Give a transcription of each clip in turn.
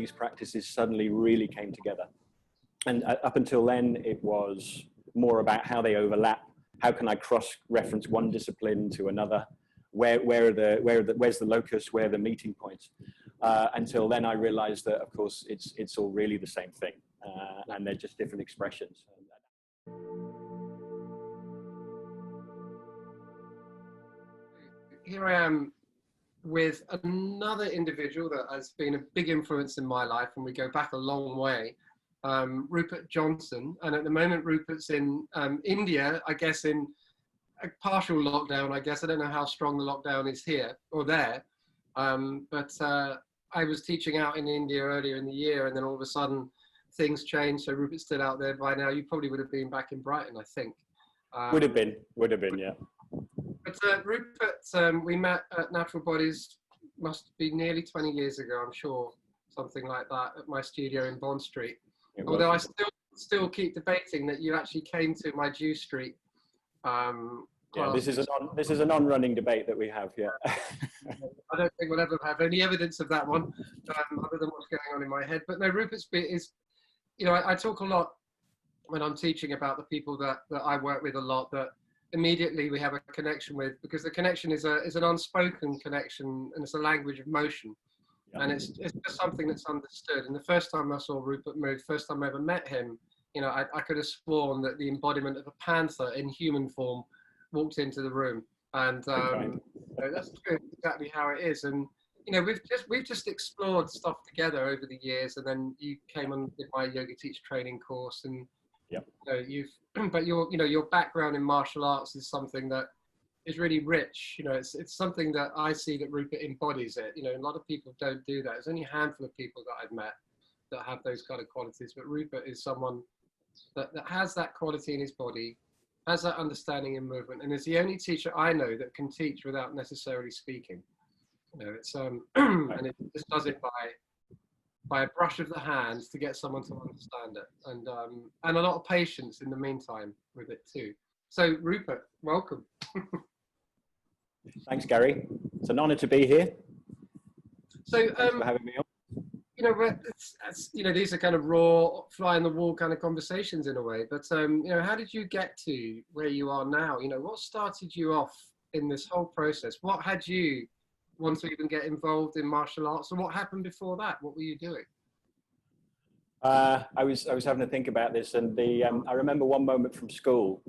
these practices suddenly really came together. And up until then, it was more about how they overlap. How can I cross-reference one discipline to another? Where's the locus? Where are the meeting points? Until then, I realized that, of course, it's all really the same thing, and they're just different expressions. Here I am with another individual that has been a big influence in my life, and we go back a long way, Rupert Johnson. And at the moment, Rupert's in India, I guess in a partial lockdown, I guess. I don't know how strong the lockdown is here or there, but I was teaching out in India earlier in the year, and then all of a sudden things changed. So Rupert's still out there by now. You probably would have been back in Brighton, I think. Would have been, yeah. But Rupert, we met at Natural Bodies, must be nearly 20 years ago, I'm sure, something like that, at my studio in Bond Street. Although I still keep debating that you actually came to my Dew Street. Yeah, this is a non-running debate that we have. Yeah. I don't think we'll ever have any evidence of that one, other than what's going on in my head. But no, Rupert's is, you know, I talk a lot when I'm teaching about the people that I work with a lot, that immediately we have a connection with, because the connection is an unspoken connection, and it's a language of motion. Yeah. And it's just something that's understood. And the first time I saw Rupert move, first time I ever met him, you know, I could have sworn that the embodiment of a panther in human form walked into the room. And you know, that's exactly how it is. And you know, we've just explored stuff together over the years. And then you came and did my yoga teach training course, and yep. You know, but your background in martial arts is something that is really rich. You know, it's something that I see that Rupert embodies it. You know, a lot of people don't do that. There's only a handful of people that I've met that have those kind of qualities, but Rupert is someone that has that quality in his body, has that understanding in movement, and is the only teacher I know that can teach without necessarily speaking. You know, it's and it just does it by a brush of the hands to get someone to understand it, and a lot of patience in the meantime with it too. So Rupert, welcome. Thanks, Gary. It's an honor to be here. So thanks for having me on. You know, you know, these are kind of raw, fly on the wall kind of conversations in a way. But you know, how did you get to where you are now? You know, what started you off in this whole process? What had you want to even get involved in martial arts, and what happened before that? What were you doing? I was having to think about this, and I remember one moment from school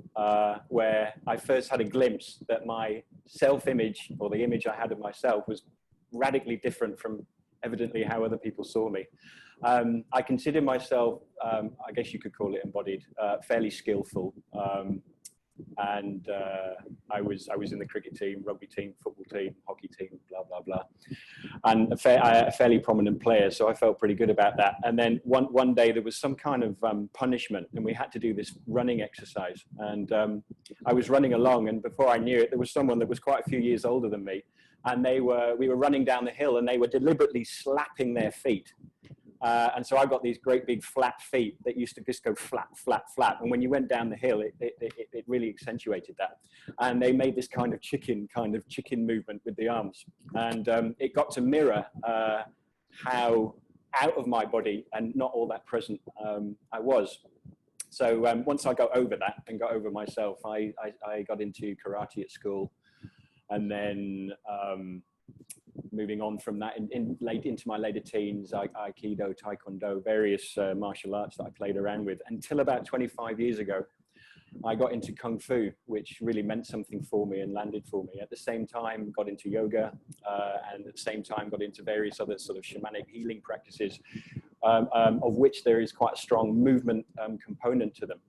where I first had a glimpse that my self-image, or the image I had of myself, was radically different from evidently how other people saw me. I consider myself, I guess you could call it embodied, fairly skillful. And I was in the cricket team, rugby team, football team, hockey team, blah, blah, blah. And a fairly prominent player, so I felt pretty good about that. And then one day there was some kind of punishment, and we had to do this running exercise. And I was running along, and before I knew it, there was someone that was quite a few years older than me. And we were running down the hill, and they were deliberately slapping their feet. And so I got these great big flat feet that used to just go flat, flat, flat. And when you went down the hill, it really accentuated that. And they made this kind of chicken movement with the arms. And it got to mirror how out of my body and not all that present I was. So once I got over that and got over myself, I got into karate at school. And then moving on from that into my later teens, Aikido, Taekwondo, various martial arts that I played around with, until about 25 years ago, I got into Kung Fu, which really meant something for me and landed for me. At the same time, got into yoga, and at the same time, got into various other sort of shamanic healing practices, of which there is quite a strong movement component to them.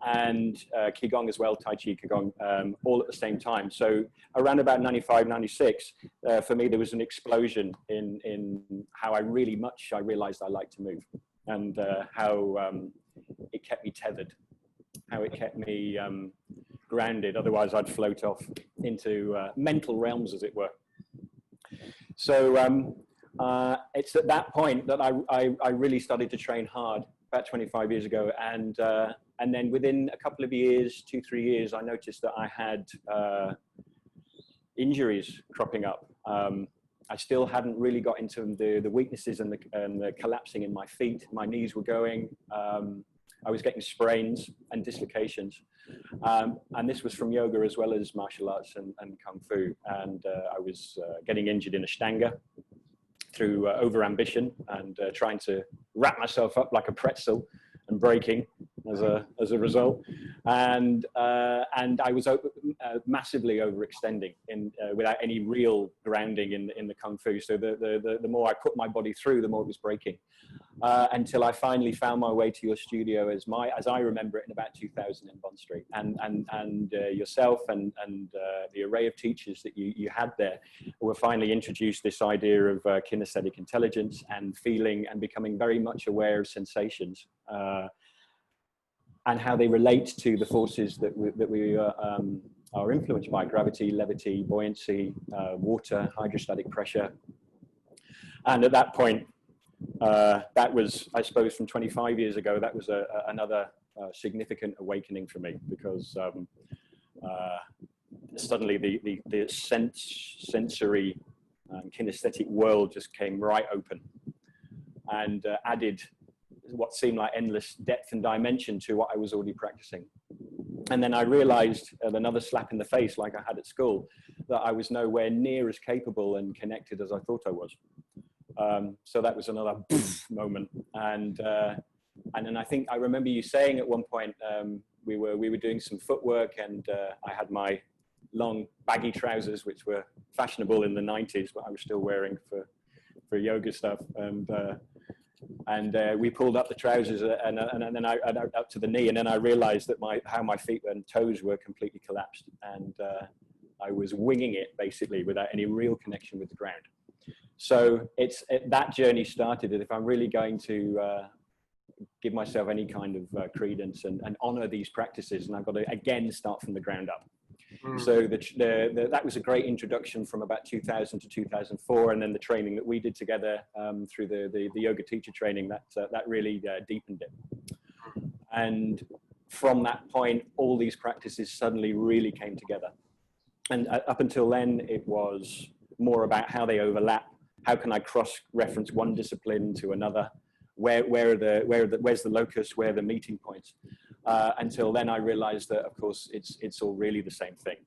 And Qigong as well, Tai Chi, Qigong, all at the same time. So around about 95, 96, for me, there was an explosion in how I realized I liked to move, and how it kept me tethered, how it kept me grounded. Otherwise, I'd float off into mental realms, as it were. So it's at that point that I really started to train hard, about 25 years ago, and then within a couple of years, 2-3 years, I noticed that I had injuries cropping up. I still hadn't really got into the weaknesses and the collapsing in my feet. My knees were going. I was getting sprains and dislocations. And this was from yoga as well as martial arts and kung fu. And I was getting injured in Ashtanga through over-ambition and trying to wrap myself up like a pretzel and breaking as a result. And I was massively overextending without any real grounding in the kung fu. So the more I put my body through, the more it was breaking. Until I finally found my way to your studio as I remember it in about 2000 in Bond Street, and yourself and the array of teachers that you had there were finally introduced this idea of kinesthetic intelligence and feeling and becoming very much aware of sensations and how they relate to the forces that we are influenced by: gravity, levity, buoyancy, water, hydrostatic pressure. And at that point, that was, I suppose, from 25 years ago, that was another significant awakening for me, because suddenly the sensory kinesthetic world just came right open and added what seemed like endless depth and dimension to what I was already practicing. And then I realized, another slap in the face like I had at school, that I was nowhere near as capable and connected as I thought I was. So that was another moment. And then I remember you saying at one point, we were doing some footwork, and I had my long baggy trousers, which were fashionable in the 90s, but I was still wearing for yoga stuff. And we pulled up the trousers and then I up to the knee, and then I realized that how my feet and toes were completely collapsed, and I was winging it basically without any real connection with the ground. So that journey started that if I'm really going to give myself any kind of credence and honor these practices, and I've got to again start from the ground up. So that was a great introduction from about 2000 to 2004, and then the training that we did together through the yoga teacher training, that really deepened it. And from that point, all these practices suddenly really came together. And up until then, it was more about how they overlap. How can I cross-reference one discipline to another? Where's the locus? Where are the meeting points? Until then, I realized that, of course, it's all really the same thing,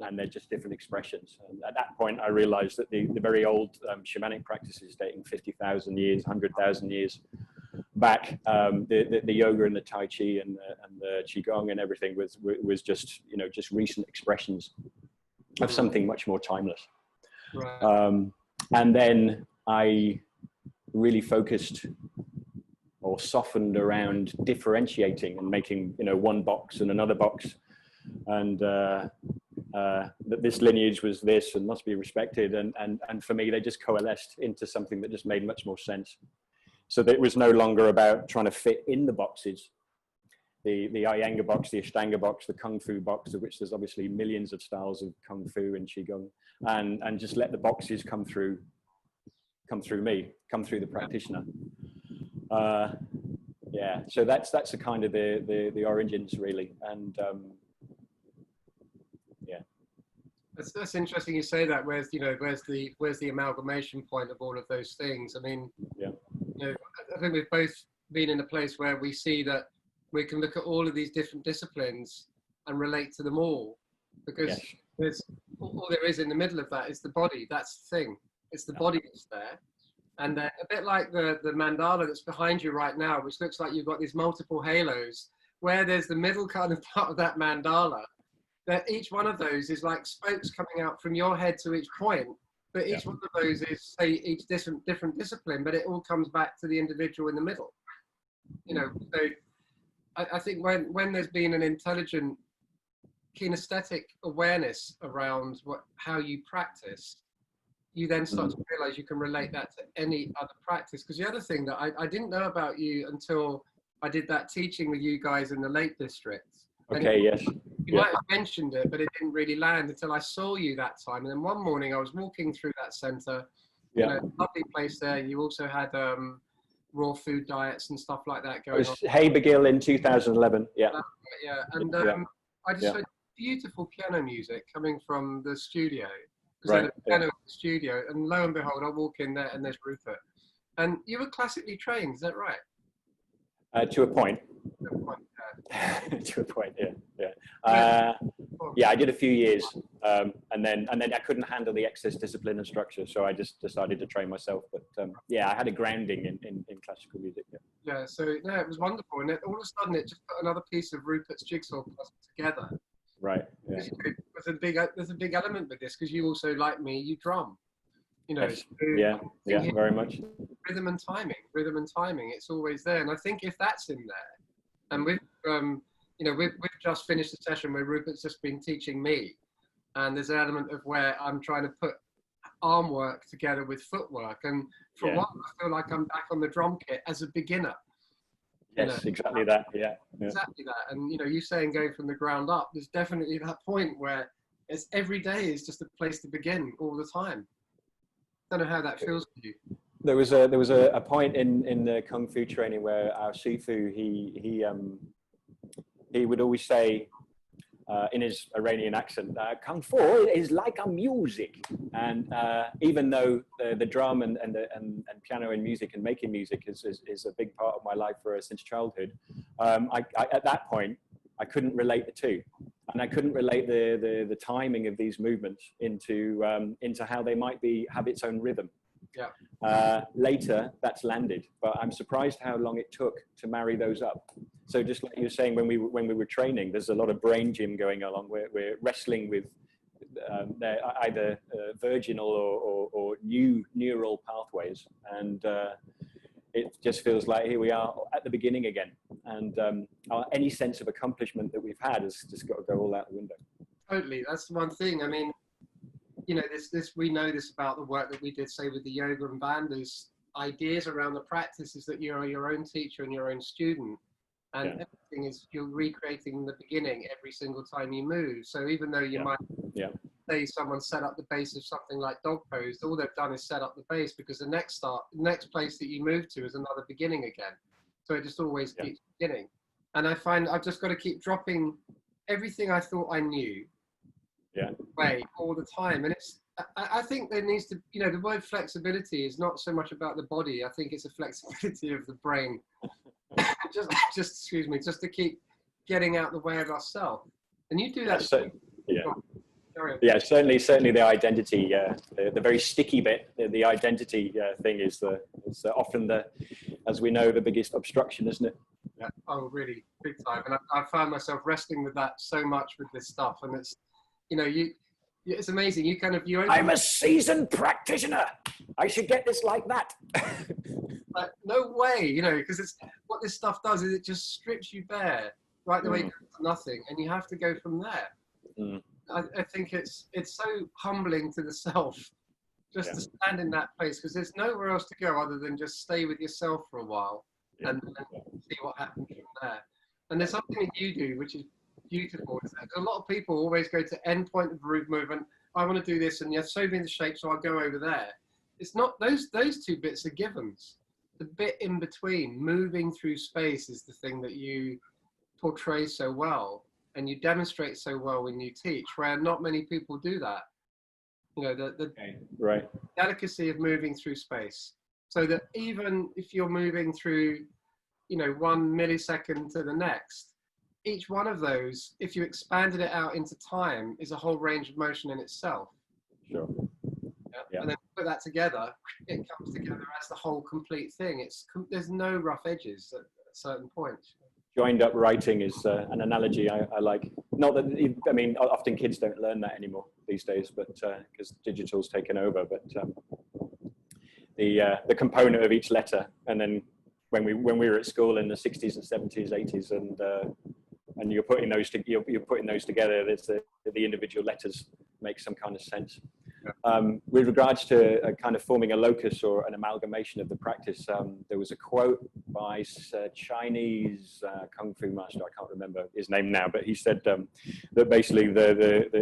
and they're just different expressions. And at that point, I realized that the very old shamanic practices dating 50,000 years, 100,000 years back, the yoga and the tai chi and the qigong and everything was just just recent expressions of something much more timeless. Right. And then I really focused or softened around differentiating and making, one box and another box, and that this lineage was this and must be respected. And for me, they just coalesced into something that just made much more sense. So that it was no longer about trying to fit in the boxes, the Iyengar box, the Ashtanga box, the Kung Fu box, of which there's obviously millions of styles of Kung Fu and Qigong, and just let the boxes come through me, come through the practitioner. Yeah, so that's a kind of the origins really, and yeah. That's interesting you say that. Where's the amalgamation point of all of those things? I mean, yeah. I think we've both been in a place where we see that we can look at all of these different disciplines and relate to them all, because yes. All there is in the middle of that is the body. That's the thing. It's the body that's there. And a bit like the mandala that's behind you right now, which looks like you've got these multiple halos, where there's the middle kind of part of that mandala, that each one of those is like spokes coming out from your head to each point. But each one of those is, say, each different discipline, but it all comes back to the individual in the middle. So I think when there's been an intelligent kinesthetic awareness around how you practice, you then start to realize you can relate that to any other practice. Because the other thing that I didn't know about you until I did that teaching with you guys in the Lake District. Okay, yes. You might have mentioned it, but it didn't really land until I saw you that time. And then one morning I was walking through that center, lovely place there. You also had raw food diets and stuff like that going on. Habergill in 2011, yeah. And I just heard beautiful piano music coming from the studio. because I had a piano in the studio, and lo and behold, I walk in there and there's Rupert. And you were classically trained, is that right? To a point. To a point, To a point, yeah. Yeah, I did a few years, and then I couldn't handle the excess discipline and structure, so I just decided to train myself. But yeah, I had a grounding in classical music. Yeah, so no, it was wonderful, and all of a sudden it just put another piece of Rupert's jigsaw puzzle together. Right. Yeah. There's a big element with this because you also, like me, you drum. You know. Yes. So yeah. Very much. Rhythm and timing. It's always there, and I think if that's in there, and we've just finished a session where Rupert's just been teaching me, and there's an element of where I'm trying to put arm work together with footwork, and for a while I feel like I'm back on the drum kit as a beginner. Yes, exactly that. Yeah. Exactly that. And you saying going from the ground up, there's definitely that point where it's every day is just a place to begin all the time. I don't know how that feels to you. There was a point in the kung fu training where our Shifu he would always say in his Iranian accent, kung fu is like a music, and even though the drum and piano and music and making music is a big part of my life since childhood, I at that point I couldn't relate the two, and I couldn't relate the timing of these movements into how they might have its own rhythm. Yeah. Later, that's landed, but I'm surprised how long it took to marry those up. So just like you were saying, when we were training, there's a lot of brain gym going along. We're wrestling with either virginal or new neural pathways, and it just feels like here we are at the beginning again. And any sense of accomplishment that we've had has just got to go all out the window. Totally, that's the one thing. I mean, we know this about the work that we did, say, with the yoga and bandhas. Ideas around the practice is that you're your own teacher and your own student, and everything is you're recreating the beginning every single time you move. So even though you might say someone set up the base of something like dog pose, all they've done is set up the base, because the next place that you move to is another beginning again. So it just always keeps beginning. And I find I've just got to keep dropping everything I thought I knew way all the time. And I think there needs to, the word flexibility is not so much about the body. I think it's a flexibility of the brain. just to keep getting out the way of ourselves. And you do that. Certainly the identity, the very sticky bit, the identity thing is often as we know, the biggest obstruction, isn't it? Yeah. Oh, really, big time. And I found myself wrestling with that so much with this stuff, and it's, it's amazing. I'm a seasoned practitioner. I should get this like that. Like, no way, because it's what this stuff does is it just strips you bare right the way to nothing, and you have to go from there. I think it's so humbling to the self just to stand in that place, because there's nowhere else to go other than just stay with yourself for a while and see what happens from there. And there's something that you do which is beautiful. A lot of people always go to end point of root movement. I want to do this, and you have so many shapes, so I'll go over there. It's not those two bits are givens. The bit in between, moving through space, is the thing that you portray so well and you demonstrate so well when you teach, where not many people do that. The delicacy of moving through space, so that even if you're moving through 1 millisecond to the next, each one of those, if you expanded it out into time, is a whole range of motion in itself. Sure. Yeah. And then put that together, it comes together as the whole complete thing. There's no rough edges at certain points. Joined up writing is an analogy I like. Not that, often kids don't learn that anymore these days, but because digital's taken over. But the component of each letter, and then when we were at school in the 60s and 70s, 80s, and you're putting those together, the individual letters make some kind of sense. With regards to kind of forming a locus or an amalgamation of the practice, there was a quote by a Chinese kung fu master, I can't remember his name now, but he said that basically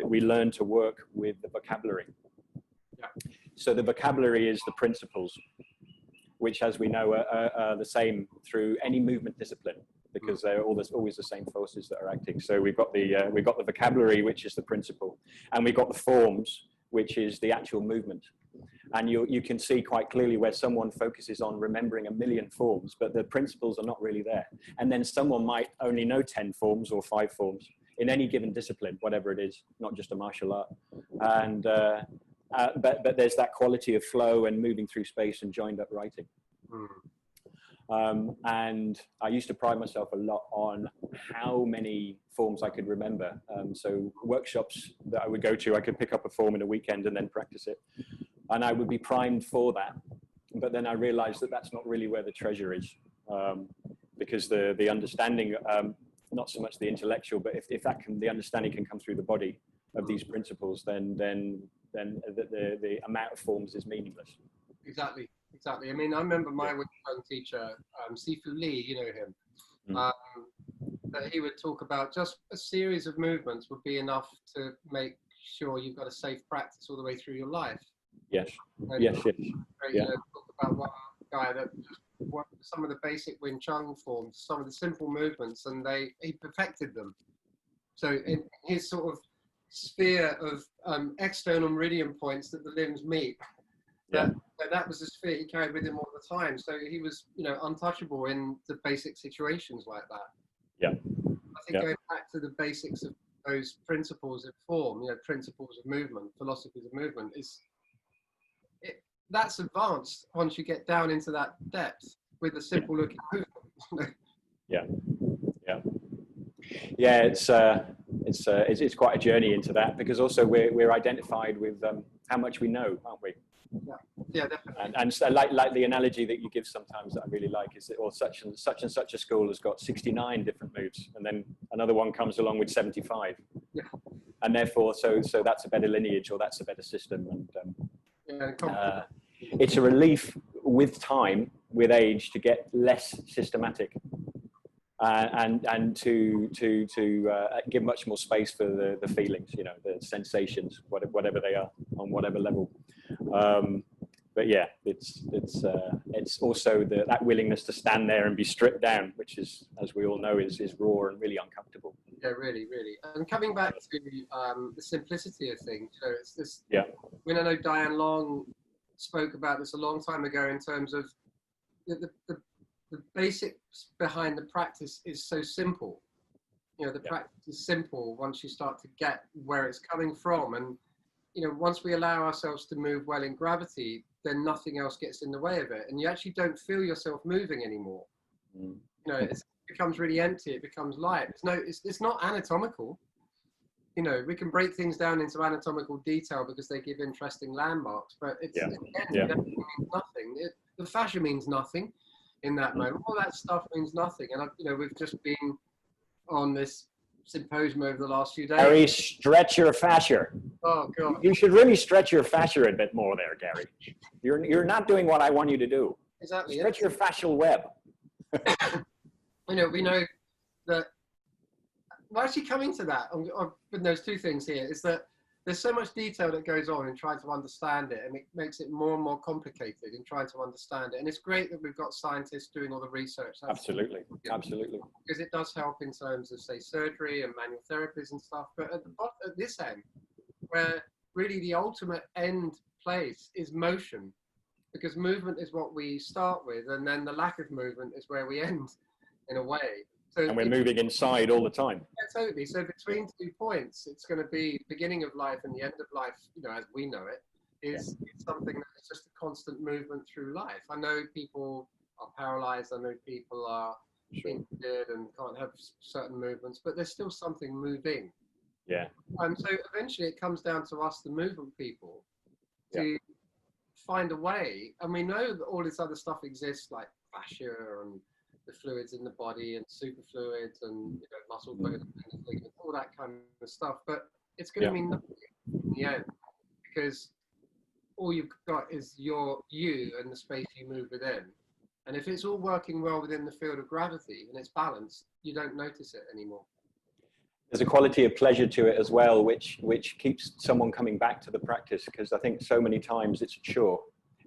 we learn to work with the vocabulary. So the vocabulary is the principles, which, as we know, are the same through any movement discipline, because they're always the same forces that are acting. So we've got the vocabulary, which is the principle, and we've got the forms, which is the actual movement. And you can see quite clearly where someone focuses on remembering 1,000,000 forms, but the principles are not really there. And then someone might only know 10 forms or 5 forms in any given discipline, whatever it is, not just a martial art. And, but there's that quality of flow and moving through space and joined up writing. And I used to pride myself a lot on how many forms I could remember. So workshops that I would go to, I could pick up a form in a weekend and then practice it. And I would be primed for that. But then I realized that that's not really where the treasure is, because the understanding, not so much the intellectual, but if the understanding can come through the body of these principles, then the amount of forms is meaningless. Exactly. I mean, I remember my Wing Chun teacher, Sifu Lee, you know him, that he would talk about just a series of movements would be enough to make sure you've got a safe practice all the way through your life. Yes. And Yes. you know, talk about one guy that just worked with some of the basic Wing Chun forms, some of the simple movements, and he perfected them. So in his sort of sphere of external meridian points that the limbs meet, that was the sphere he carried with him all the time. So he was, you know, untouchable in the basic situations like that. Yeah. I think going back to the basics of those principles of form, you know, principles of movement, philosophies of movement, that's advanced once you get down into that depth with a simple looking movement. It's quite a journey into that, because also we're identified with how much we know, aren't we? Yeah, definitely. And so like the analogy that you give sometimes that I really like is that, or such and such a school has got 69 different moves, and then another one comes along with 75. Yeah. And therefore, so that's a better lineage, or that's a better system. And it's a relief with time, with age, to get less systematic, and to give much more space for the feelings, you know, the sensations, whatever they are, on whatever level. But yeah, it's also that willingness to stand there and be stripped down, which is, as we all know, is raw and really uncomfortable. Yeah, really. And coming back to the simplicity of things, so it's this. Yeah. When I know Diane Long spoke about this a long time ago, in terms of the basics behind the practice is so simple. You know, the practice is simple once you start to get where it's coming from, and you know, once we allow ourselves to move well in gravity, then nothing else gets in the way of it, and you actually don't feel yourself moving anymore. You know, it becomes really empty. It becomes light. It's not anatomical. You know, we can break things down into anatomical detail because they give interesting landmarks, but it means nothing. The fascia means nothing in that moment. All that stuff means nothing. And you know, we've just been on this symposium over the last few days. Gary, stretch your fascia. Oh God! You should really stretch your fascia a bit more there, Gary. You're not doing what I want you to do. Exactly. Stretch your fascial web. You know, we know that. Well, actually, coming to that, there's two things here. Is that there's so much detail that goes on in trying to understand it, and it makes it more and more complicated in trying to understand it. And it's great that we've got scientists doing all the research. Absolutely. Because it does help in terms of, say, surgery and manual therapies and stuff. But at this end, where really the ultimate end place is motion, because movement is what we start with, and then the lack of movement is where we end, in a way. So and we're moving inside all the time. Yeah, totally. So between 2 points, it's going to be beginning of life and the end of life, you know, as we know it, is something that's just a constant movement through life. I know people are paralyzed. I know people are injured and can't have certain movements, but there's still something moving. Yeah. So eventually it comes down to us, the movement people, to find a way. And we know that all this other stuff exists, like fascia and the fluids in the body and superfluids and, you know, muscle bone, all that kind of stuff. But it's going to mean nothing in the end, because all you've got is you and the space you move within. And if it's all working well within the field of gravity and it's balanced, you don't notice it anymore. There's a quality of pleasure to it as well, which keeps someone coming back to the practice, because I think so many times it's a chore,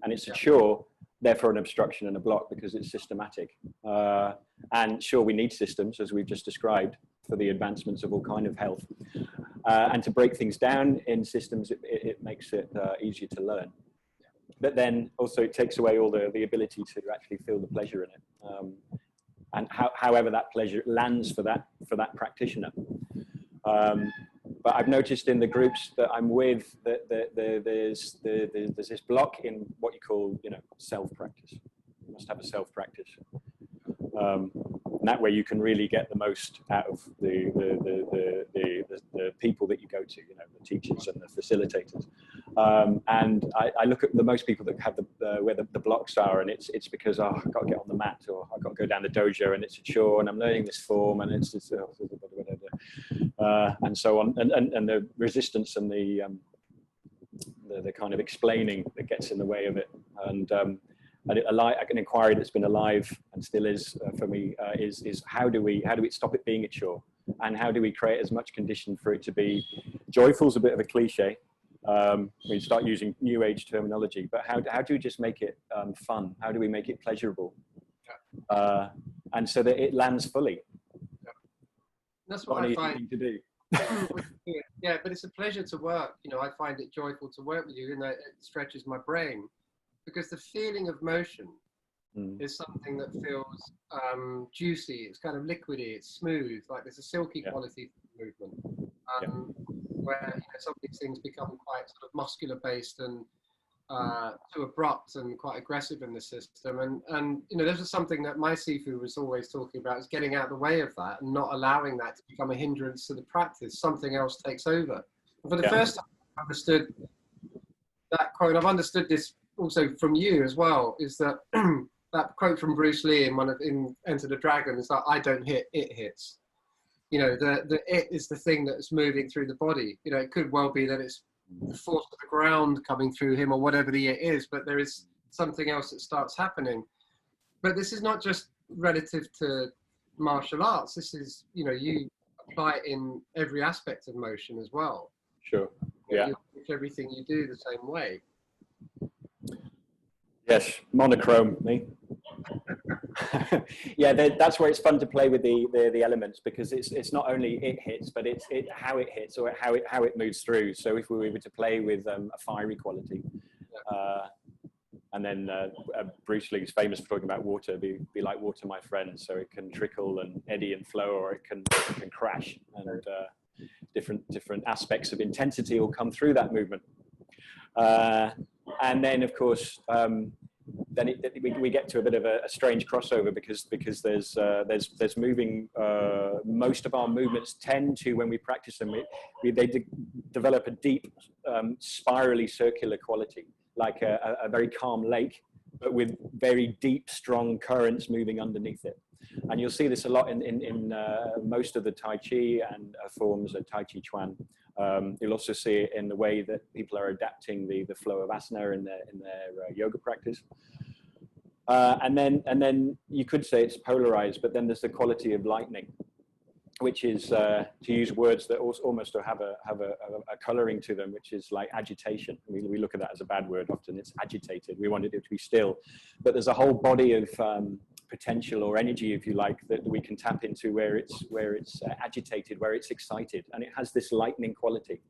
and it's a chore, therefore an obstruction and a block, because it's systematic. And sure, we need systems, as we've just described, for the advancements of all kind of health. And to break things down in systems, it makes it easier to learn. But then also it takes away all the ability to actually feel the pleasure in it. And however that pleasure lands for that practitioner. But I've noticed in the groups that I'm with that there's this block in what you call, self-practice. You must have a self-practice. And that way you can really get the most out of the people that you go to, the teachers and the facilitators. And I look at the most people that have where the blocks are, and it's because, I've got to get on the mat, or I've got to go down the dojo, and it's a chore, and I'm learning this form, and it's just, and so on, and the resistance and the kind of explaining that gets in the way of it. And an inquiry that's been alive and still is for me is how do we stop it being a chore, and how do we create as much condition for it to be joyful? Is a bit of a cliche. We start using new age terminology, but how do we just make it fun? How do we make it pleasurable? And so that it lands fully. That's what I find to do. Yeah, but it's a pleasure to work. I find it joyful to work with you, and it stretches my brain, because the feeling of motion is something that feels juicy. It's kind of liquidy. It's smooth. Like there's a silky quality to the movement, where some of these things become quite sort of muscular based and too abrupt and quite aggressive in the system. And this is something that my Sifu was always talking about, is getting out of the way of that and not allowing that to become a hindrance to the practice. Something else takes over. And for the first time I understood that quote, I've understood this also from you as well, is that that quote from Bruce Lee in Enter the Dragon is that I don't hit, it hits. The it is the thing that's moving through the body. It could well be that it's the force of the ground coming through him, or whatever the it is, but there is something else that starts happening. But this is not just relative to martial arts. This is, you apply it in every aspect of motion as well. Sure. Yeah. You approach everything you do the same way. Yes, monochrome, me. Yeah, that's where it's fun to play with the elements, because it's not only it hits, but it's how it hits, or how it moves through. So if we were to play with a fiery quality, and then Bruce Lee's famous for talking about water, be like water, my friend. So it can trickle and eddy and flow, or it can crash, and different aspects of intensity will come through that movement. And then, of course, then we get to a bit of a strange crossover, because there's moving. Most of our movements tend to, when we practice them, they develop a deep, spirally circular quality, like a very calm lake, but with very deep, strong currents moving underneath it. And you'll see this a lot in most of the Tai Chi and forms of Tai Chi Chuan. You'll also see it in the way that people are adapting the flow of asana in their yoga practice. And then you could say it's polarized, but then there's the quality of lightning, which is, to use words that almost have a coloring to them, which is like agitation. We look at that as a bad word often. It's agitated. We wanted it to be still, but there's a whole body of potential or energy, if you like, that we can tap into where it's agitated, where it's excited, and it has this lightning quality.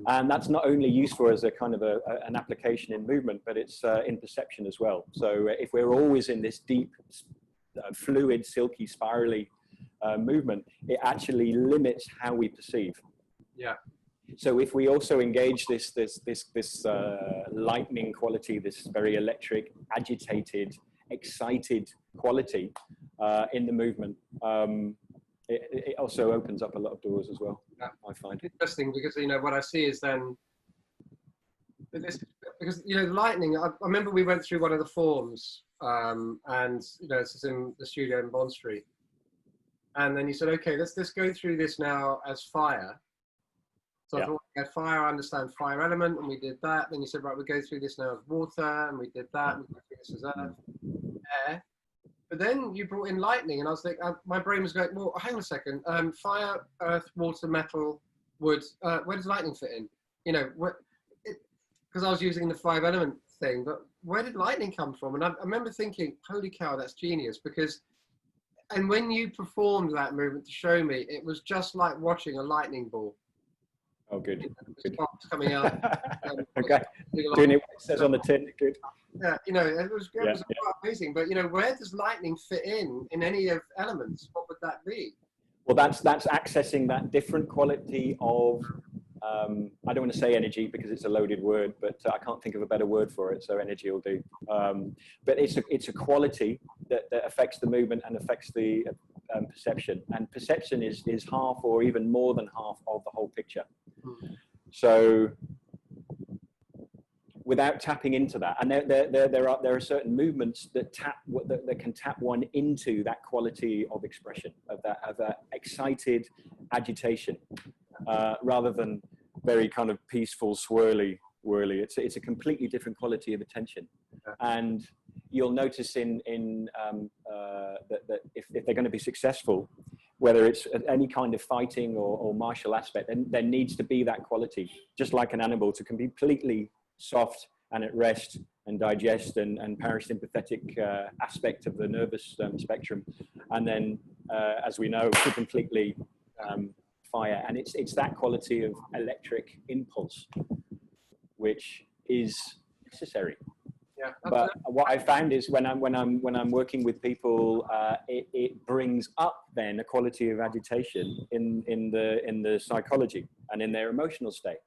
And that's not only useful as a kind of an application in movement, but it's in perception as well. So if we're always in this deep, fluid, silky, spirally movement, it actually limits how we perceive. Yeah. So if we also engage this lightning quality, this very electric, agitated, excited quality in the movement, it also opens up a lot of doors as well. Yeah. I find interesting, because what I see is then this, because lightning. I remember we went through one of the forms, and this is in the studio in Bond Street, and then you said, okay, let's go through this now as fire. So I thought, okay, fire, I understand fire element, and we did that. Then you said, right, we'll go through this now as water, and we did that. We'll go through this as earth, air. But then you brought in lightning, and I was like, my brain was going, well, hang on a second. Fire, earth, water, metal, wood. Where does lightning fit in? Because I was using the 5 element thing, but where did lightning come from? And I remember thinking, holy cow, that's genius, because And when you performed that movement to show me, it was just like watching a lightning ball. Oh, good. Good. Sparks coming out. Okay. Doing it, it says on the tin. Good. Yeah, it was quite amazing. But where does lightning fit in any of elements? What would that be? Well, that's accessing that different quality of. I don't want to say energy because it's a loaded word, but I can't think of a better word for it. So energy will do. But it's a quality that affects the movement and affects the perception. And perception is half or even more than half of the whole picture. So without tapping into that, and there are certain movements that can tap one into that quality of expression, of that excited agitation, rather than very kind of peaceful swirly. It's a completely different quality of attention, and you'll notice that if they're going to be successful, whether it's any kind of fighting or martial aspect, then there needs to be that quality, just like an animal, to completely soft and at rest and digest and parasympathetic aspect of the nervous spectrum, and then as we know, to completely fire. And it's that quality of electric impulse which is necessary. Yeah, but what I found is when I'm working with people, it brings up then a quality of agitation in the psychology and in their emotional state,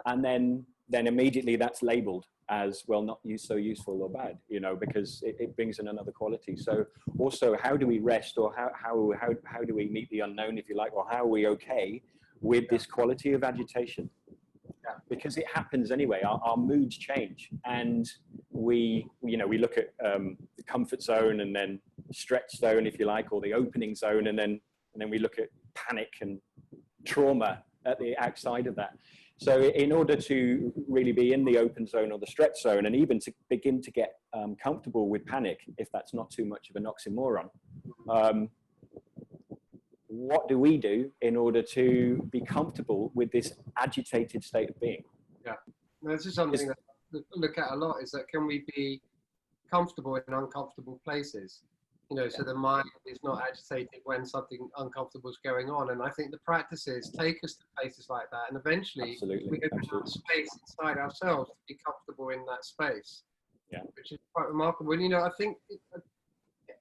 and then immediately that's labeled as, well, not so useful or bad, because it brings in another quality. So also, how do we rest, or how do we meet the unknown, if you like, or how are we okay with this quality of agitation? Because it happens anyway. Our moods change, and we look at the comfort zone and then stretch zone, if you like, or the opening zone, and then we look at panic and trauma at the outside of that. So in order to really be in the open zone or the stretch zone, and even to begin to get comfortable with panic, if that's not too much of an oxymoron, what do we do in order to be comfortable with this agitated state of being? Yeah, this is something that we look at a lot, is that can we be comfortable in uncomfortable places? So the mind is not agitated when something uncomfortable is going on. And I think the practices take us to places like that. And eventually we open up space inside ourselves to be comfortable in that space, which is quite remarkable. And, I think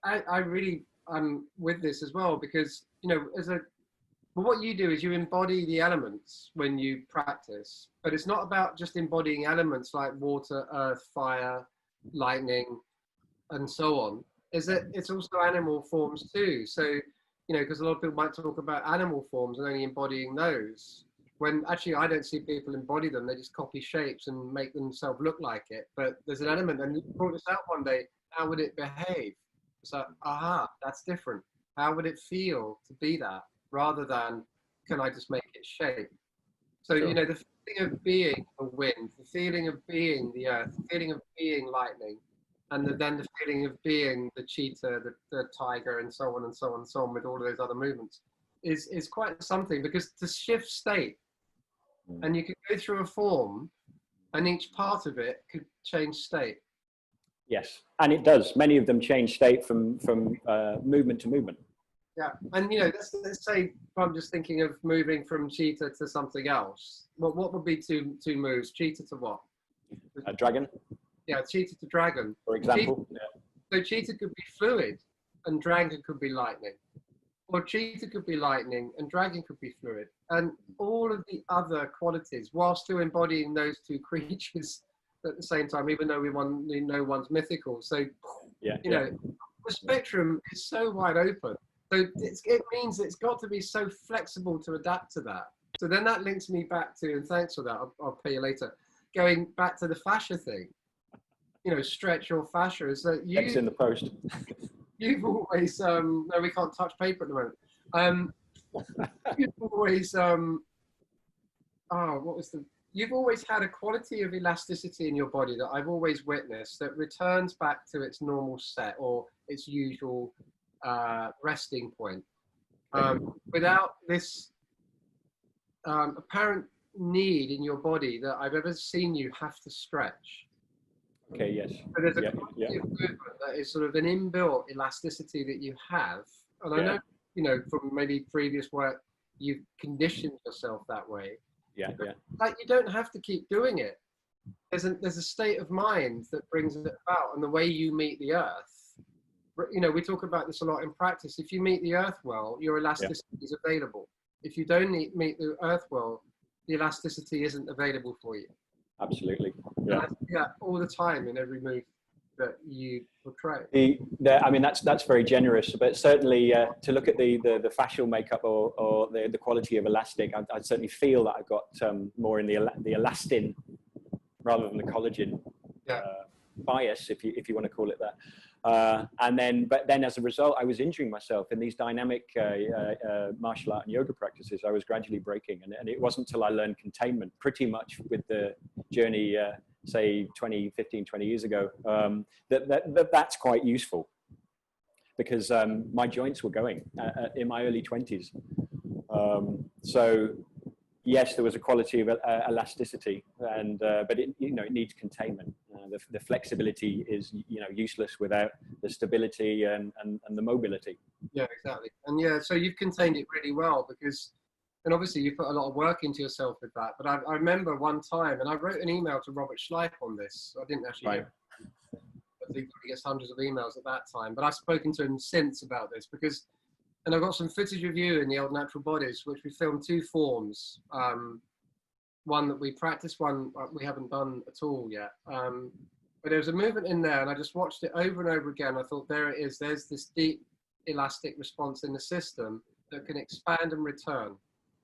I really am with this as well, because, what you do is you embody the elements when you practice, but it's not about just embodying elements like water, earth, fire, lightning, and so on. Is that it's also animal forms too. So, because a lot of people might talk about animal forms and only embodying those, when actually I don't see people embody them. They just copy shapes and make themselves look like it. But there's an element, and you brought this out one day, how would it behave? It's like, aha, that's different. How would it feel to be that, rather than, can I just make it shape? So, Sure. The feeling of being the wind, the feeling of being the earth, the feeling of being lightning, and then the feeling of being the cheetah, the tiger, and so on and so on and so on, with all of those other movements, is quite something, because to shift state, and you could go through a form, and each part of it could change state. Yes, and it does. Many of them change state from movement to movement. Yeah, and let's say I'm just thinking of moving from cheetah to something else. What would be two moves? Cheetah to what? A dragon. Yeah, cheetah to dragon. For example. So cheetah could be fluid, and dragon could be lightning. Or cheetah could be lightning, and dragon could be fluid. And all of the other qualities, while still embodying those two creatures at the same time, even though we know one's mythical. So, the spectrum is so wide open. So it means it's got to be so flexible to adapt to that. So then that links me back to, and thanks for that, I'll pay you later, going back to the fascia thing. Stretch your fascia, is that It's in the post. You've always, no, we can't touch paper at the moment. You've always, you've always had a quality of elasticity in your body that I've always witnessed, that returns back to its normal set or its usual resting point, without this apparent need in your body that I've ever seen you have to stretch. Okay, yes. So there's a quality of movement that is sort of an inbuilt elasticity that you have, And I know, you know, from maybe previous work, you've conditioned yourself that way. Yeah, yeah. Like, you don't have to keep doing it. There's a state of mind that brings it about, and the way you meet the earth. You know, we talk about this a lot in practice. If you meet the earth well, your elasticity is available. If you don't meet the earth well, the elasticity isn't available for you. Absolutely. Yeah. Yeah, all the time in every move that you portray. I mean, that's very generous, but certainly to look at the fascial makeup or the quality of elastic, I certainly feel that I've got more in the elastin rather than the collagen bias, if you want to call it that. But then as a result, I was injuring myself in these dynamic martial art and yoga practices. I was gradually breaking, and it wasn't until I learned containment, pretty much with the journey, say 15, 20 years ago, that's quite useful, because my joints were going in my early 20s. So yes, there was a quality of elasticity, but it needs containment. The flexibility is useless without the stability and the mobility. Yeah, exactly. And yeah, so you've contained it really well, because, and obviously you put a lot of work into yourself with that. But I remember one time, and I wrote an email to Robert Schleif on this. I didn't actually. Right. I think he gets hundreds of emails at that time, but I've spoken to him since about this, because, and I've got some footage of you in the Old Natural Bodies, which we filmed 2 forms. One that we practiced, one we haven't done at all yet. But there was a movement in there, and I just watched it over and over again. I thought, there it is. There's this deep elastic response in the system that can expand and return,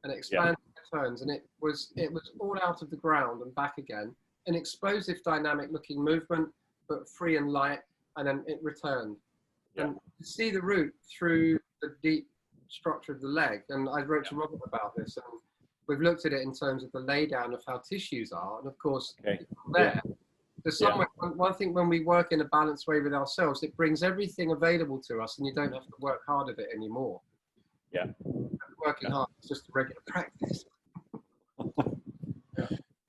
and expand and returns. And it was all out of the ground and back again. An explosive, dynamic looking movement, but free and light, and then it returned. Yeah. And to see the root through the deep structure of the leg. And I wrote to Robert about this, and we've looked at it in terms of the laydown of how tissues are, and of course, there. So somewhere, one thing, when we work in a balanced way with ourselves, it brings everything available to us, and you don't have to work hard at it anymore. Yeah. Working hard is just a regular practice.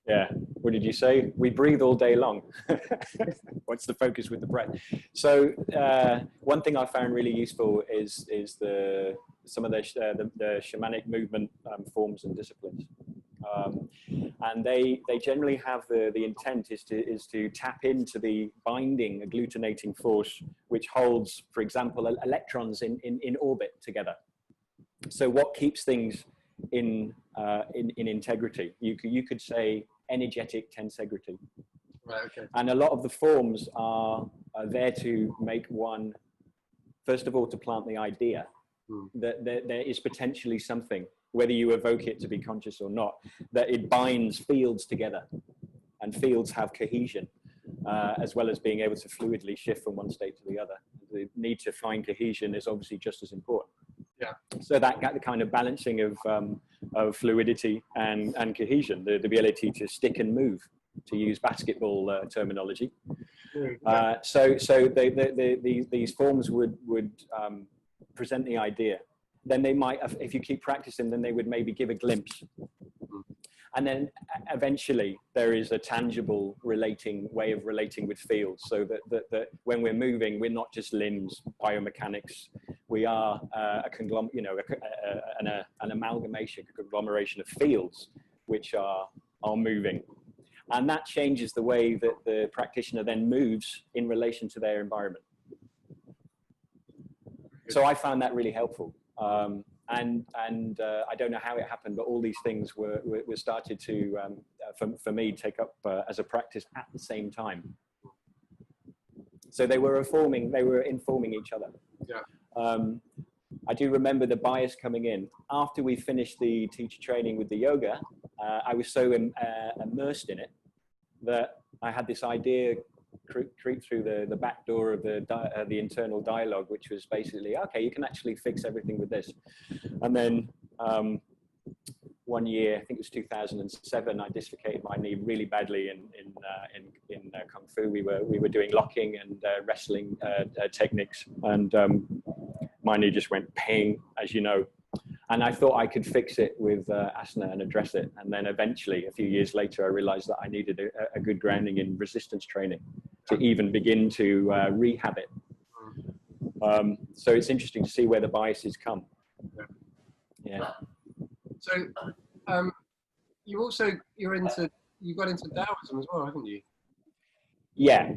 Yeah. What did you say? We breathe all day long. What's the focus with the breath? So one thing I found really useful is some of the shamanic movement forms and disciplines, and they generally have the intent is to tap into the binding agglutinating force which holds, for example, electrons in orbit together. So what keeps things in integrity? You could say energetic tensegrity. Right, okay. And a lot of the forms are there to make one, first of all, to plant the idea that there is potentially something, whether you evoke it to be conscious or not, that it binds fields together, and fields have cohesion, as well as being able to fluidly shift from one state to the other. The need to find cohesion is obviously just as important. Yeah. So that the kind of balancing of fluidity and cohesion, the ability to stick and move, to use basketball terminology. So these forms would present the idea. Then they might, if you keep practicing, then they would maybe give a glimpse. And then eventually there is a tangible way of relating with fields, so that when we're moving, we're not just limbs, biomechanics. We are an amalgamation, a conglomeration of fields which are moving. And that changes the way that the practitioner then moves in relation to their environment. So I found that really helpful. And I don't know how it happened, but all these things were started to, for me, take up as a practice at the same time. So they were informing each other. Yeah. I do remember the bias coming in. After we finished the teacher training with the yoga, I was so immersed in it that I had this idea creep through the back door of the internal dialogue, which was basically, okay, you can actually fix everything with this. And then one year, I think it was 2007, I dislocated my knee really badly in Kung Fu. We were doing locking and wrestling techniques, and my knee just went ping, as you know. And I thought I could fix it with asana and address it. And then eventually, a few years later, I realized that I needed a good grounding in resistance training to even begin to rehab it. So it's interesting to see where the biases come. Yeah. So you got into Taoism as well, haven't you? Yeah.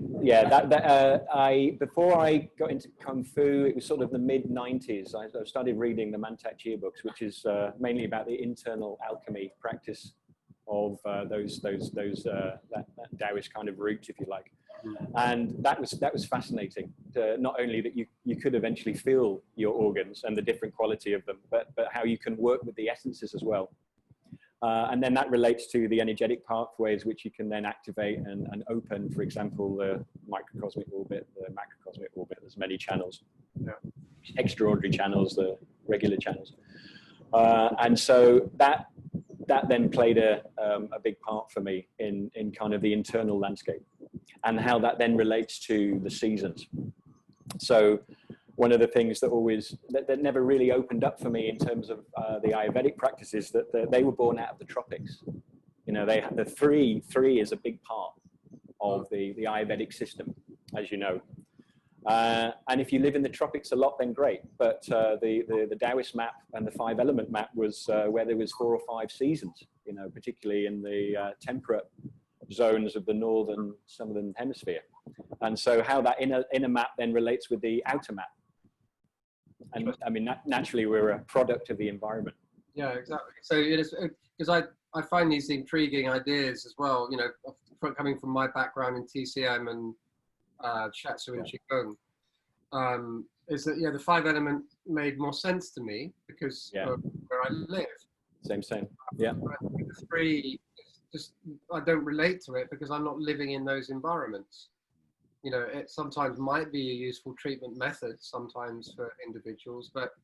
Before I got into Kung Fu, it was sort of the mid-90s. I started reading the Mantak Chia books, which is mainly about the internal alchemy practice of that Taoist kind of route, if you like. And that was fascinating. Not only that you could eventually feel your organs and the different quality of them, but how you can work with the essences as well. And then that relates to the energetic pathways, which you can then activate and open, for example, the microcosmic orbit, the macrocosmic orbit. There's many channels, extraordinary channels, the regular channels. And so that then played a big part for me in kind of the internal landscape and how that then relates to the seasons. So one of the things that never really opened up for me in terms of the Ayurvedic practices, that they were born out of the tropics. You know, they had the three is a big part of the Ayurvedic system, as you know. And if you live in the tropics a lot, then great. But the Taoist map and the 5-element map was where there was 4 or 5 seasons, you know, particularly in the temperate zones of the northern southern hemisphere. And so how that inner map then relates with the outer map. And I mean, naturally, we're a product of the environment. Yeah, exactly. So it is, because I find these intriguing ideas as well, you know, coming from my background in TCM and Shiatsu and Qigong, is that, the 5-element made more sense to me because of where I live. Same. Yeah. The 3, just I don't relate to it because I'm not living in those environments. You know, it sometimes might be a useful treatment method sometimes for individuals, but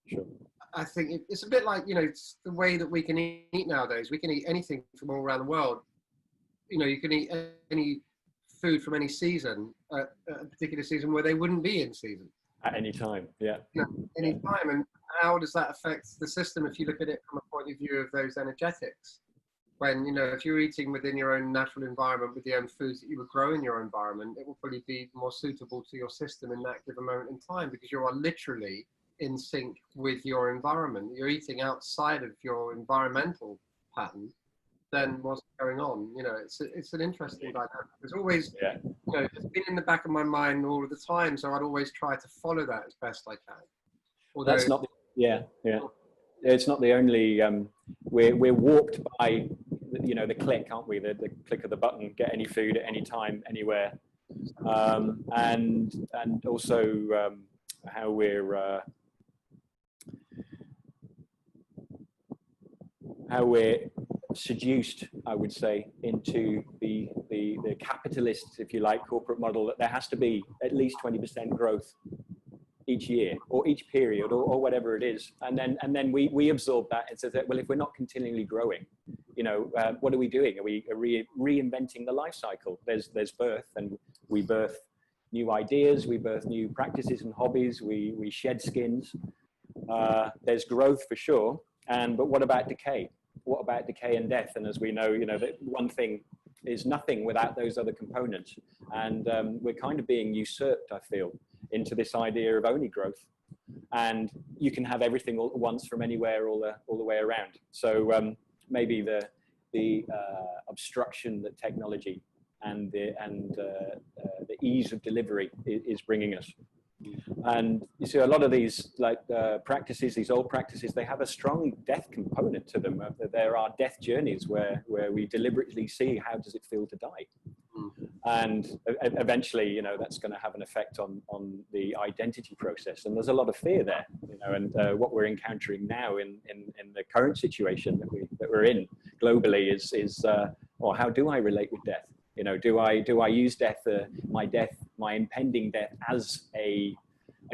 sure. I think it's a bit like, you know, it's the way that we can eat nowadays. We can eat anything from all around the world. You know, you can eat any food from any season, a particular season where they wouldn't be in season. At any time, yeah. You know, any time. And how does that affect the system if you look at it from a point of view of those energetics? When, you know, if you're eating within your own natural environment with the own foods that you would grow in your environment, it will probably be more suitable to your system in that given moment in time because you are literally in sync with your environment. You're eating outside of your environmental pattern, then what's going on? You know, it's an interesting dynamic. There's always, you know, it's been in the back of my mind all of the time, so I'd always try to follow that as best I can. Although, that's not, it's not the only, we're warped by, you know, the click, aren't we? The click of the button, get any food at any time, anywhere. And also how we're seduced, I would say, into the capitalist, if you like, corporate model that there has to be at least 20% growth each year or each period or whatever it is. And then we absorb that and says that, well, if we're not continually growing, you know, what are we doing? Are we reinventing the life cycle? There's birth, and we birth new ideas, we birth new practices and hobbies, we shed skins. There's growth for sure. But what about decay? What about decay and death? And as we know, you know, that one thing is nothing without those other components. And we're kind of being usurped, I feel, into this idea of only growth. And you can have everything all at once from anywhere all the way around. So maybe the obstruction that technology and the ease of delivery is bringing us. And you see a lot of these practices, these old practices, they have a strong death component to them. There are death journeys where we deliberately see how does it feel to die. And eventually, you know, that's going to have an effect on the identity process. And there's a lot of fear there, you know, and what we're encountering now in the current situation that we're in globally is or how do I relate with death? You know, do I use death, my impending death, as a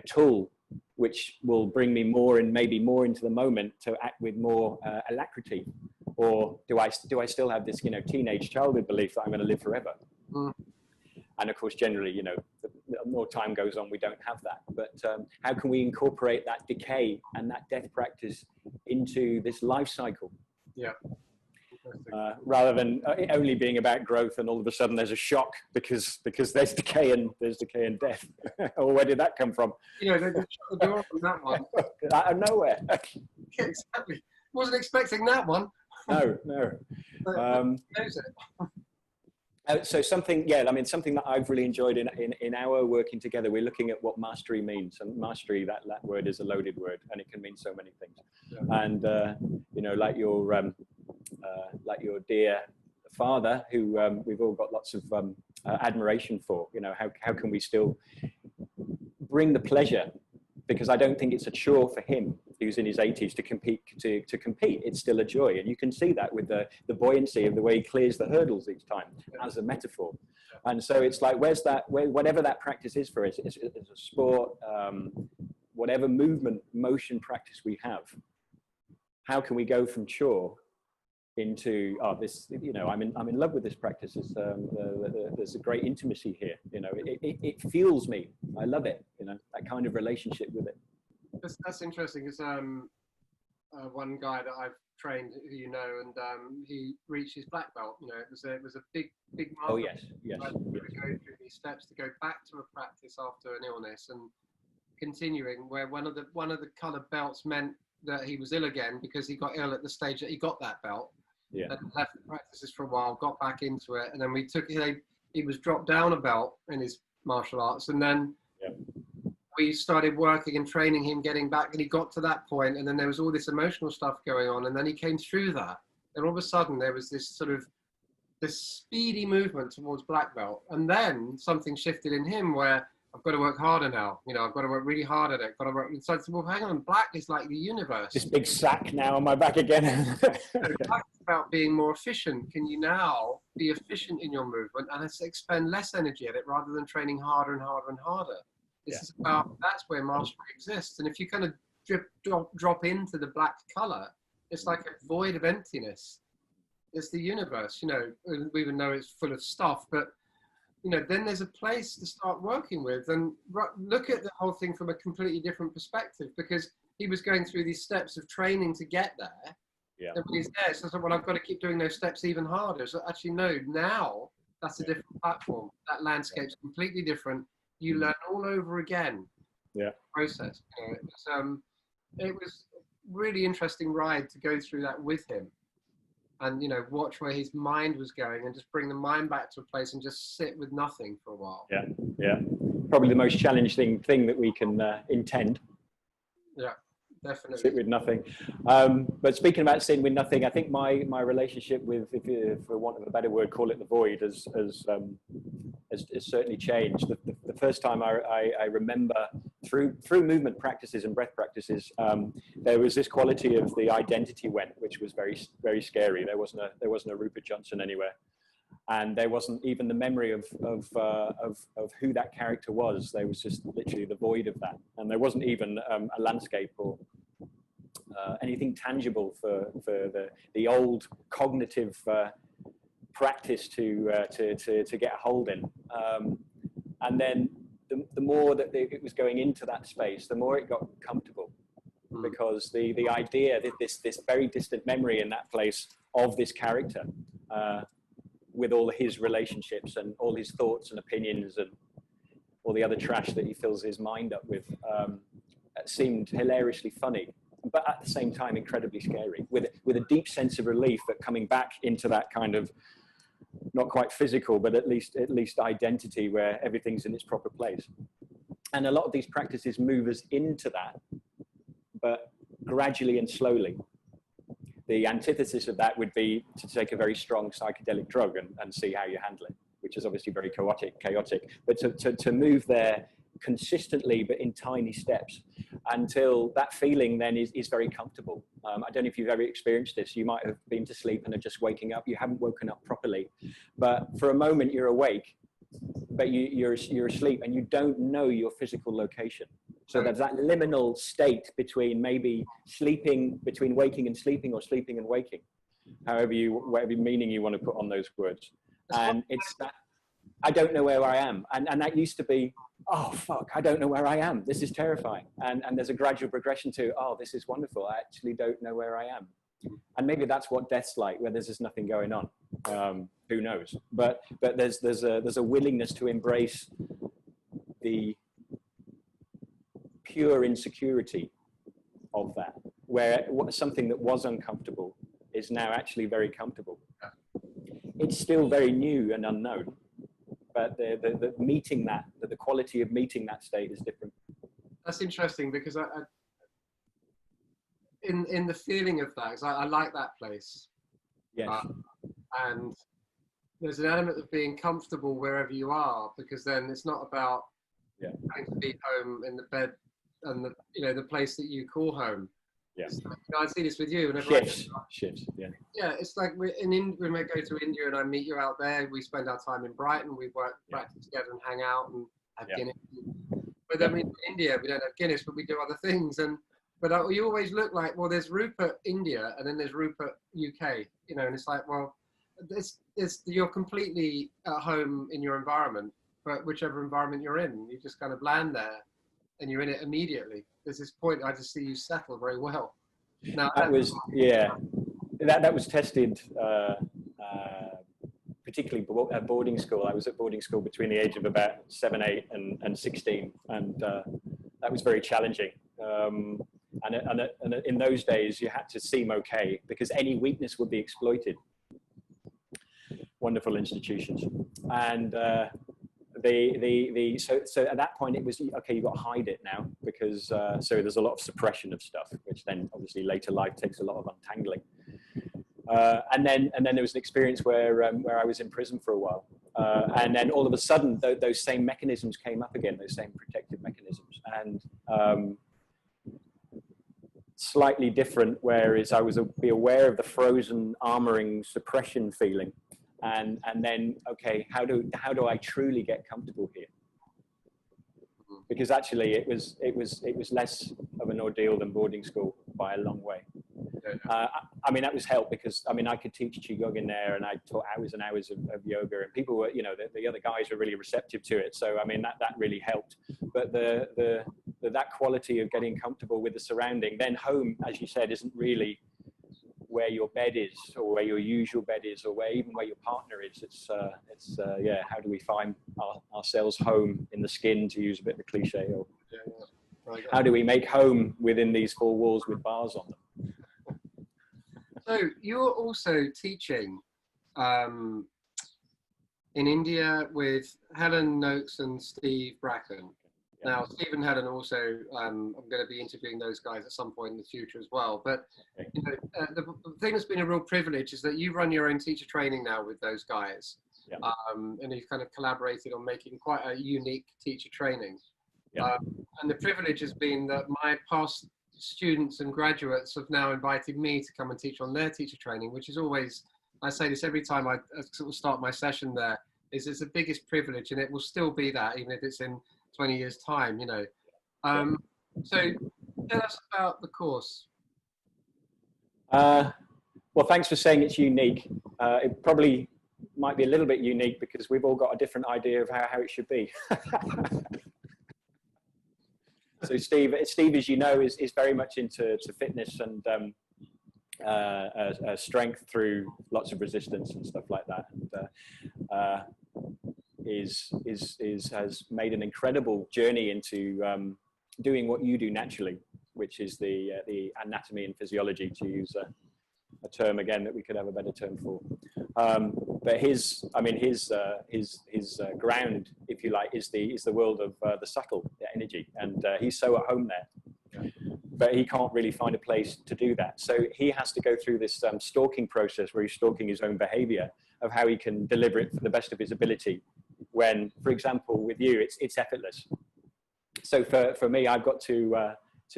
tool which will bring me more and maybe more into the moment to act with more alacrity, or do I still have this, you know, teenage childhood belief that I'm going to live forever? And of course, generally, you know, the more time goes on, we don't have that. But how can we incorporate that decay and that death practice into this life cycle? Yeah. rather than it only being about growth and all of a sudden there's a shock because there's decay and death. Or where did that come from? You know, they shut the door on that one. Out of nowhere. Yeah, exactly. Wasn't expecting that one. No. Knows it. So something that I've really enjoyed in our working together, we're looking at what mastery means. And mastery, that word is a loaded word, and it can mean so many things. Yeah. And you know, like your dear father, who we've all got lots of admiration for. You know, how can we still bring the pleasure? Because I don't think it's a chore for him, who's in his 80s, to compete. To compete, it's still a joy, and you can see that with the buoyancy of the way he clears the hurdles each time, as a metaphor. And so it's like, whatever that practice is for us, it's a sport, whatever motion practice we have. How can we go from chore into this? You know, I'm in love with this practice. There's a great intimacy here. You know, it fuels me. I love it. You know, that kind of relationship with it. That's interesting. Because one guy that I've trained, who you know, and he reached his black belt. You know, it was a big milestone. Oh yes. Go through these steps to go back to a practice after an illness and continuing. Where one of the coloured belts meant that he was ill again because he got ill at the stage that he got that belt. Yeah. And left the practices for a while, got back into it, and then he was dropped down a belt in his martial arts, and then we started working and training him, getting back, and he got to that point, and then there was all this emotional stuff going on, and then he came through that, and all of a sudden there was this speedy movement towards black belt, and then something shifted in him where I've got to work harder now. You know, I've got to work really hard at it. Got to work. So I said, well, hang on, black is like the universe. This big sack now on my back again. Black is about being more efficient. Can you now be efficient in your movement and expend less energy at it rather than training harder and harder and harder? This is about, that's where mastery exists. And if you kind of drop into the black color, it's like a void of emptiness. It's the universe, you know, we even know it's full of stuff, but you know, then there's a place to start working with and look at the whole thing from a completely different perspective, because he was going through these steps of training to get there. Yeah. And when he's there, so I thought, well, I've got to keep doing those steps even harder. So actually, no, now that's a different platform. That landscape's completely different. You learn all over again. Yeah. Process. You know, it was a really interesting ride to go through that with him. And, you know, watch where his mind was going and just bring the mind back to a place and just sit with nothing for a while. Yeah, yeah. Probably the most challenging thing that we can intend. Yeah, definitely. Sit with nothing. But speaking about sitting with nothing, I think my relationship with, for want of a better word, call it the void, has certainly changed. The first time I remember through movement practices and breath practices, there was this quality of the identity went, which was very, very scary. There wasn't a Rupert Johnson anywhere, and there wasn't even the memory of who that character was. There was just literally the void of that, and there wasn't even a landscape or anything tangible for the old cognitive practice to get a hold in. And then the more that it was going into that space, the more it got comfortable, because the idea that this very distant memory in that place of this character, with all his relationships and all his thoughts and opinions and all the other trash that he fills his mind up with, seemed hilariously funny, but at the same time incredibly scary, with a deep sense of relief at coming back into that kind of, not quite physical, but at least identity where everything's in its proper place. And a lot of these practices move us into that, but gradually and slowly. The antithesis of that would be to take a very strong psychedelic drug and see how you handle it, which is obviously very chaotic. But to move there consistently, but in tiny steps, until that feeling then is very comfortable. I don't know if you've ever experienced this. You might have been to sleep and are just waking up. You haven't woken up properly, but for a moment you're awake, but you're asleep and you don't know your physical location. So there's that liminal state between maybe sleeping, between waking and sleeping, or sleeping and waking, whatever meaning you want to put on those words. And it's that, I don't know where I am. And that used to be, oh, fuck, I don't know where I am. This is terrifying. And there's a gradual progression to, oh, this is wonderful. I actually don't know where I am. And maybe that's what death's like, where there's just nothing going on. Who knows? But there's a willingness to embrace the pure insecurity of that, where something that was uncomfortable is now actually very comfortable. It's still very new and unknown, but the meeting that, the quality of meeting that state is different. That's interesting, because in the feeling of that, 'cause I like that place. Yes. And there's an element of being comfortable wherever you are, because then it's not about having to be home in the bed and the place that you call home. Yeah. Like, I see this with you. Whenever Shifts. Yeah. Yeah, it's like we might go to India and I meet you out there. We spend our time in Brighton. We work practice together and hang out and have Guinness. But then in India, we don't have Guinness, but we do other things. But you always look like, well, there's Rupert India and then there's Rupert UK. And it's like, well, you're completely at home in your environment, but whichever environment you're in, you just kind of land there and you're in it immediately. There's this point I just see you settle very well. Now that was tested particularly at boarding school. I was at boarding school between the age of about 7, 8 and 16, and that was very challenging. And in those days, you had to seem okay because any weakness would be exploited. Wonderful institutions, and so at that point it was okay. You've got to hide it now because so there's a lot of suppression of stuff, which then obviously later life takes a lot of untangling. And then there was an experience where I was in prison for a while, and then all of a sudden those same mechanisms came up again, those same protective mechanisms, and slightly different. Whereas I was be aware of the frozen armoring suppression feeling. And then, okay, how do I truly get comfortable here? Because actually it was less of an ordeal than boarding school by a long way. I mean, that was helped because I could teach Qigong in there, and I taught hours and hours of yoga, and people were, the other guys were really receptive to it. So I mean, that really helped. But that quality of getting comfortable with the surrounding, then home, as you said, isn't really where your bed is or where your usual bed is or even where your partner is. It's how do we find ourselves home in the skin, to use a bit of a cliche, or how do we make home within these four walls with bars on them? So you're also teaching in India with Helen Noakes and Steve Bracken. Now, Steve and Helen also, I'm going to be interviewing those guys at some point in the future as well. But the thing that's been a real privilege is that you run your own teacher training now with those guys. Yeah. And you've kind of collaborated on making quite a unique teacher training. Yeah. And the privilege has been that my past students and graduates have now invited me to come and teach on their teacher training, which is always, I say this every time I sort of start my session there, is it's the biggest privilege, and it will still be that even if it's in 20 years time, So tell us about the course. Well, thanks for saying it's unique. It probably might be a little bit unique because we've all got a different idea of how it should be. So Steve, as you know, is very much into fitness and strength through lots of resistance and stuff like that. And, has made an incredible journey into doing what you do naturally, which is the anatomy and physiology, to use a term again that we could have a better term for. But his ground, if you like, is the world of the subtle, the energy, and he's so at home there. But he can't really find a place to do that. So he has to go through this stalking process where he's stalking his own behavior of how he can deliver it for the best of his ability. When, for example, with you, it's effortless. So for me, I've got to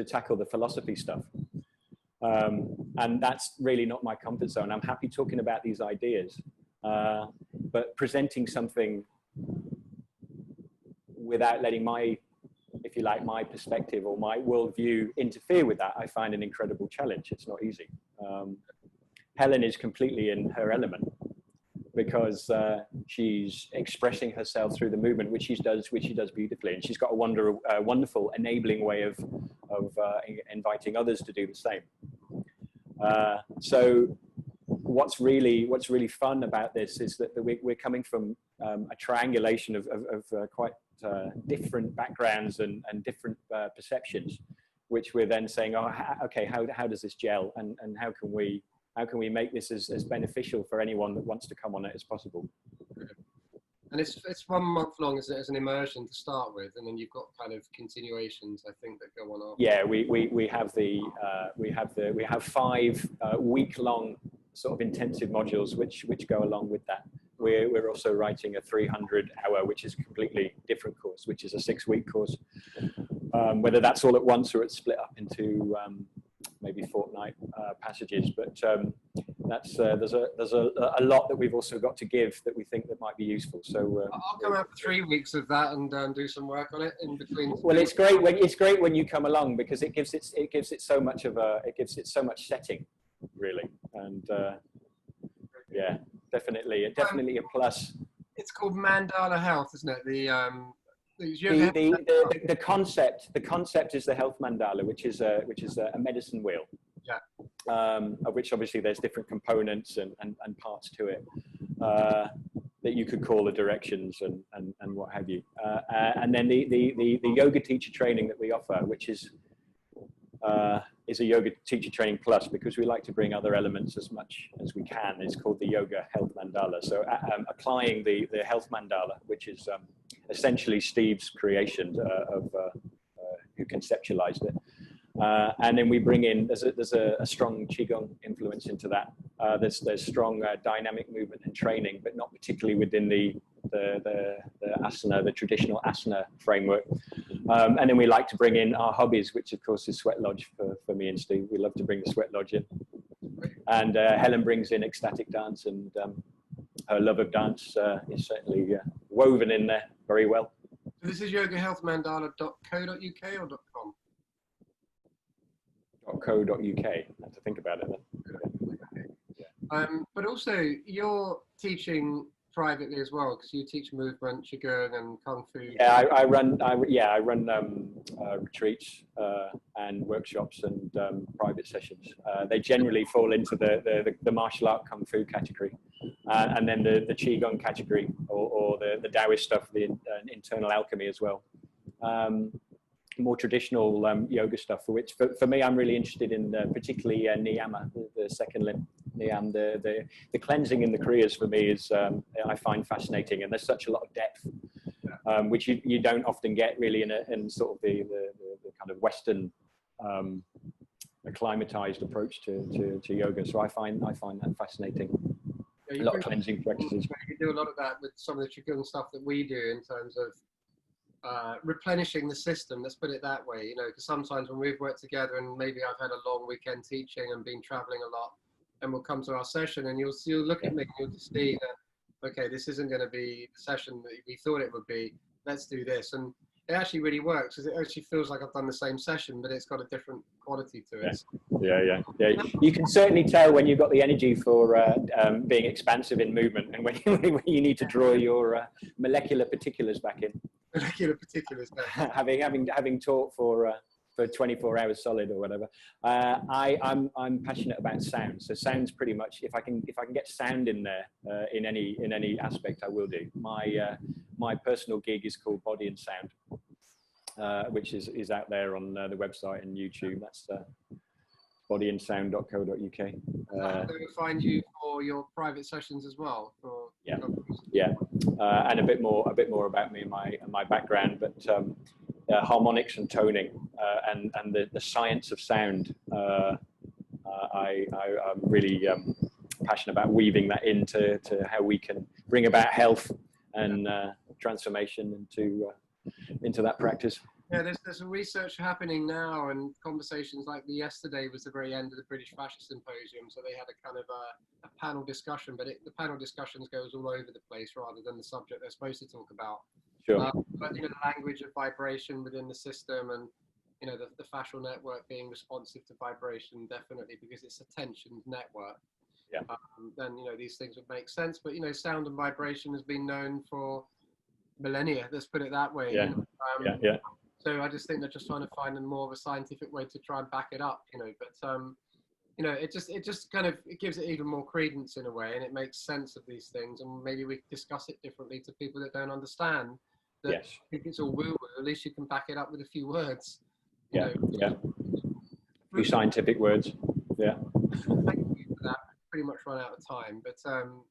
tackle the philosophy stuff. And that's really not my comfort zone. I'm happy talking about these ideas, but presenting something without letting my, if you like, my perspective or my worldview interfere with that, I find an incredible challenge. It's not easy. Helen is completely in her element because she's expressing herself through the movement, which she does beautifully, and she's got a wonderful enabling way of inviting others to do the same. So what's really fun about this is that we're coming from a triangulation of quite different backgrounds and different perceptions, which we're then saying, oh, okay, how does this gel, and how can we make this as beneficial for anyone that wants to come on it as possible. And it's 1 month long, isn't it, as an immersion to start with, and then you've got kind of continuations, I think, that go on after. Yeah, we have 5 week-long sort of intensive modules which go along with that. We're also writing a 300-hour, which is a completely different course, which is a 6-week course. Whether that's all at once or it's split up into maybe fortnight passages, but there's a lot that we've also got to give that we think that might be useful. So I'll come out for 3 weeks of that and do some work on it in between. Well, it's great when you come along, because it gives it so much setting, really, and yeah, definitely a plus. It's called Mandala Health, isn't it? The concept is the health mandala, which is a medicine wheel. Yeah. Of which obviously there's different components and parts to it that you could call the directions and what have you. And then the yoga teacher training that we offer, which is a yoga teacher training plus, because we like to bring other elements as much as we can, is called the Yoga Health Mandala. So applying the health mandala, which is essentially Steve's creation who conceptualized it. And then we bring in, there's a strong Qigong influence into that. There's strong dynamic movement and training, but not particularly within the asana, the traditional asana framework. And then we like to bring in our hobbies, which of course is sweat lodge for me and Steve. We love to bring the sweat lodge in. And Helen brings in ecstatic dance, and her love of dance is certainly woven in there very well. So this is yogahealthmandala.co.uk or .com? .co.uk. I have to think about it then. Yeah. But also you're teaching privately as well, because you teach movement, qigong, and kung fu. Yeah, I run retreats and workshops and private sessions. They generally fall into the martial art kung fu category, and then the qigong category, or the Taoist stuff, the internal alchemy as well. More traditional yoga stuff, for which for me I'm really interested in, particularly niyama, the second limb, niyam, the cleansing in the kriyas for me is I find fascinating, and there's such a lot of depth which you don't often get really in sort of the kind of Western acclimatized approach to yoga. So I find that fascinating. Yeah, a lot of cleansing practices. You do a lot of that with some of the qigong stuff that we do in terms of replenishing the system, let's put it that way, you know, because sometimes when we've worked together and maybe I've had a long weekend teaching and been traveling a lot, and we'll come to our session and you'll look at me and you'll see that, okay, this isn't going to be the session that we thought it would be, let's do this. And it actually really works, because it actually feels like I've done the same session, but it's got a different quality to it. Yeah. You can certainly tell when you've got the energy for being expansive in movement, and when you need to draw your molecular particulars back in. Molecular particulars. having taught for 24 hours solid or whatever, I'm passionate about sound. So sound's pretty much, if I can get sound in there in any aspect, I will do. My personal gig is called Body and Sound, which is out there on the website and YouTube. That's bodyandsound.co.uk. They will find you for your private sessions as well. And a bit more about me and my background, but harmonics and toning and the science of sound. I'm really passionate about weaving that into how we can bring about health and transformation into that practice. Yeah, there's research happening now, and conversations like yesterday was the very end of the British Fascist Symposium, so they had a kind of a panel discussion, but the panel discussions goes all over the place rather than the subject they're supposed to talk about. Sure. But you know, the language of vibration within the system, and you know, the fascial network being responsive to vibration, definitely, because it's a tensioned network. Yeah. Then you know, these things would make sense. But you know, sound and vibration has been known for millennia. Let's put it that way. Yeah. You know? Yeah. So I just think they're just trying to find a more of a scientific way to try and back it up, you know. But you know, it just kind of, it gives it even more credence in a way, and it makes sense of these things, and maybe we discuss it differently to people that don't understand that. Yes. If it's all woo-woo, at least you can back it up with a few words. Yeah, You know. a few scientific words. Yeah. Thank you for that. Pretty much run out of time, but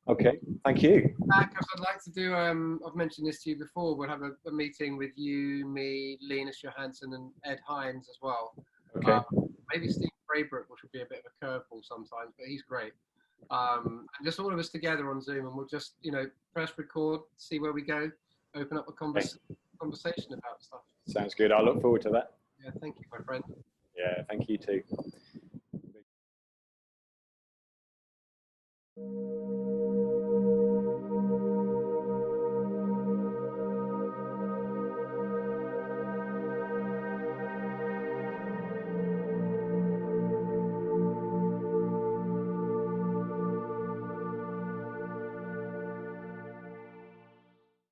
Okay, thank you. because I'd like to do, I've mentioned this to you before, we'll have a meeting with you, me, Linus Johansson and Ed Hines as well. Okay. Maybe Steve Braybrook, which would be a bit of a curveball sometimes, but he's great. And just all of us together on Zoom, and we'll just, you know, press record, see where we go, open up a conversation about stuff. Sounds good. I look forward to that. Yeah, thank you, my friend. Yeah, thank you too.